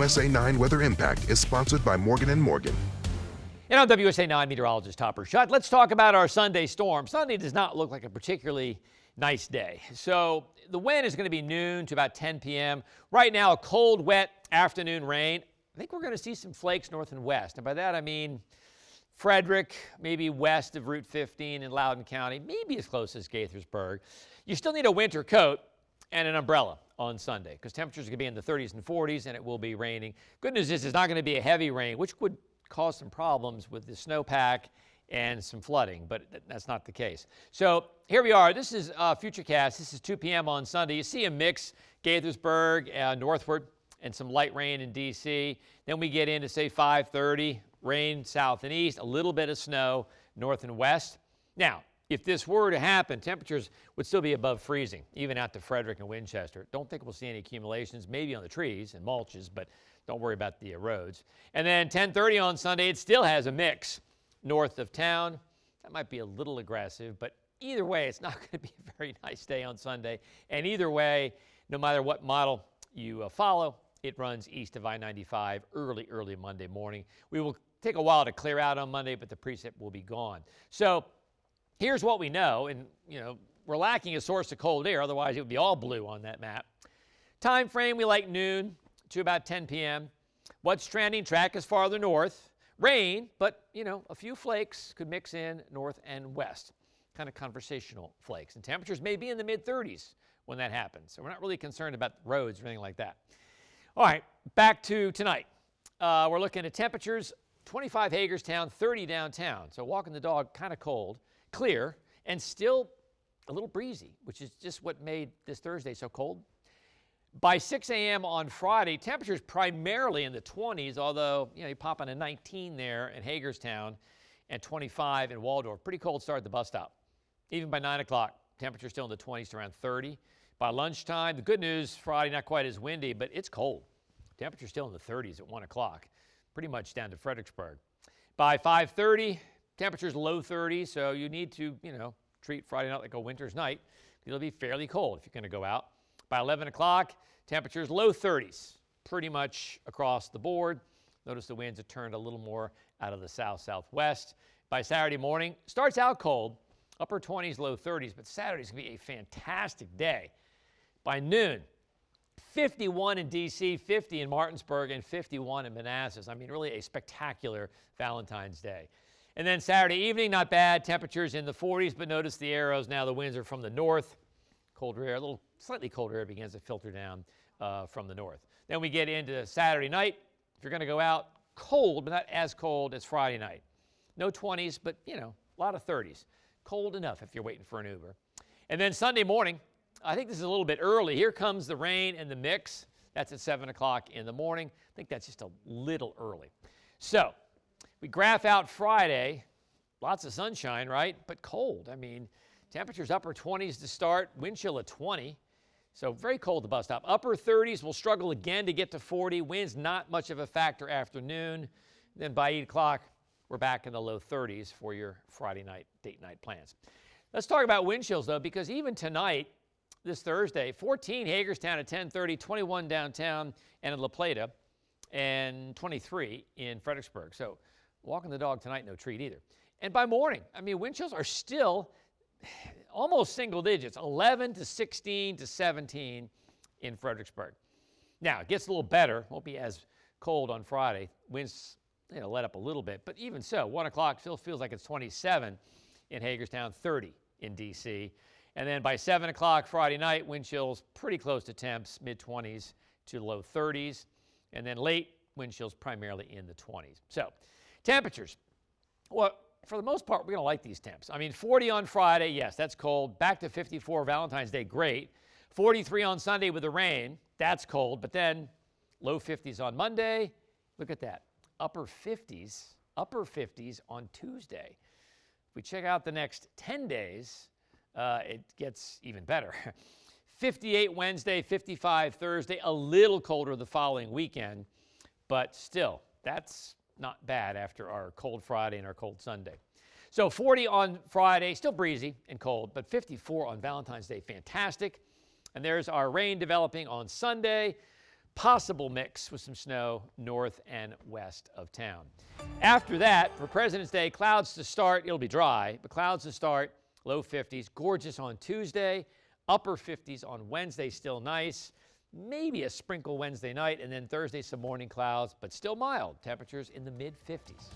WSA 9 Weather Impact is sponsored by Morgan & Morgan. And I'm WSA 9 meteorologist Topper Shutt. Let's talk about our Sunday storm. Sunday does not look like a particularly nice day. So the wind is going to be noon to about 10 p.m. Right now, a cold, wet afternoon rain. I think we're going to see some flakes north and west. And by that, I mean Frederick, maybe west of Route 15 in Loudoun County, maybe as close as Gaithersburg. You still need a winter coat and an umbrella on Sunday because temperatures are going to be in the 30s and 40s and it will be raining. Good news is it's not going to be a heavy rain, which would cause some problems with the snowpack and some flooding, but that's not the case. So here we are. This is Futurecast. This is 2 p.m. on Sunday. You see a mix, Gaithersburg, northward, and some light rain in D.C. Then we get into, say, 5:30, rain south and east, a little bit of snow north and west. Now, if this were to happen, temperatures would still be above freezing, even out to Frederick and Winchester. Don't think we'll see any accumulations, maybe on the trees and mulches, but don't worry about the roads. And then 10:30 on Sunday, it still has a mix north of town. That might be a little aggressive, but either way, it's not going to be a very nice day on Sunday. And either way, no matter what model you follow, it runs east of I-95 early Monday morning. We will take a while to clear out on Monday, but the precip will be gone. So here's what we know, and we're lacking a source of cold air, otherwise it would be all blue on that map. Time frame, we like noon to about 10 p.m. What's trending? Track is farther north. Rain, but, a few flakes could mix in north and west, kind of conversational flakes. And temperatures may be in the mid-30s when that happens. So we're not really concerned about roads or anything like that. All right, back to tonight. We're looking at temperatures, 25 Hagerstown, 30 downtown. So walking the dog, kind of cold, clear, and still a little breezy, which is just what made this Thursday so cold. By 6 a.m. on Friday, temperatures primarily in the 20s, although, you pop on a 19 there in Hagerstown and 25 in Waldorf. Pretty cold start at the bus stop. Even by 9 o'clock, temperatures still in the 20s to around 30. By lunchtime, the good news, Friday not quite as windy, but it's cold. Temperatures still in the 30s at 1 o'clock, pretty much down to Fredericksburg. By 5:30, temperatures low 30s, so you need to, treat Friday night like a winter's night. It'll be fairly cold if you're going to go out. By 11 o'clock, temperatures low 30s, pretty much across the board. Notice the winds have turned a little more out of the south-southwest. By Saturday morning, starts out cold, upper 20s, low 30s, but Saturday's going to be a fantastic day. By noon, 51 in D.C., 50 in Martinsburg, and 51 in Manassas. I mean, really a spectacular Valentine's Day. And then Saturday evening, not bad. Temperatures in the 40s, but notice the arrows now. The winds are from the north. Colder air, a little slightly colder air begins to filter down from the north. Then we get into Saturday night. If you're going to go out, cold, but not as cold as Friday night. No 20s, but, a lot of 30s. Cold enough if you're waiting for an Uber. And then Sunday morning, I think this is a little bit early. Here comes the rain and the mix. That's at 7 o'clock in the morning. I think that's just a little early. So we graph out Friday. Lots of sunshine, right? But cold. I mean, temperatures upper 20s to start, wind chill at 20. So very cold at the bus stop. Upper 30s will struggle again to get to 40. Winds not much of a factor afternoon. Then by 8 o'clock, we're back in the low 30s for your Friday night, date night plans. Let's talk about wind chills, though, because even tonight, this Thursday, 14 Hagerstown at 10:30, 21 downtown and in La Plata, and 23 in Fredericksburg. So walking the dog tonight, no treat either. And by morning, wind chills are still almost single digits, 11 to 16 to 17 in Fredericksburg. Now, it gets a little better. Won't be as cold on Friday. Winds let up a little bit. But even so, 1 o'clock still feels like it's 27 in Hagerstown, 30 in D.C. And then by 7 o'clock Friday night, wind chills pretty close to temps, mid-20s to low 30s. And then late, wind chills primarily in the 20s. So, temperatures. Well, for the most part, we're going to like these temps. 40 on Friday, yes, that's cold. Back to 54 Valentine's Day, great. 43 on Sunday with the rain, that's cold. But then low 50s on Monday. Look at that. Upper 50s on Tuesday. If we check out the next 10 days, it gets even better. 58 Wednesday, 55 Thursday, a little colder the following weekend. But still, that's not bad after our cold Friday and our cold Sunday. So 40 on Friday, still breezy and cold, but 54 on Valentine's Day, fantastic. And there's our rain developing on Sunday. possible mix with some snow north and west of town. After that, for President's Day, clouds to start. It'll be dry, but clouds to start, low 50s. Gorgeous on Tuesday, upper 50s on Wednesday, still nice. Maybe a sprinkle Wednesday night, and then Thursday, some morning clouds, but still mild. Temperatures in the mid 50s.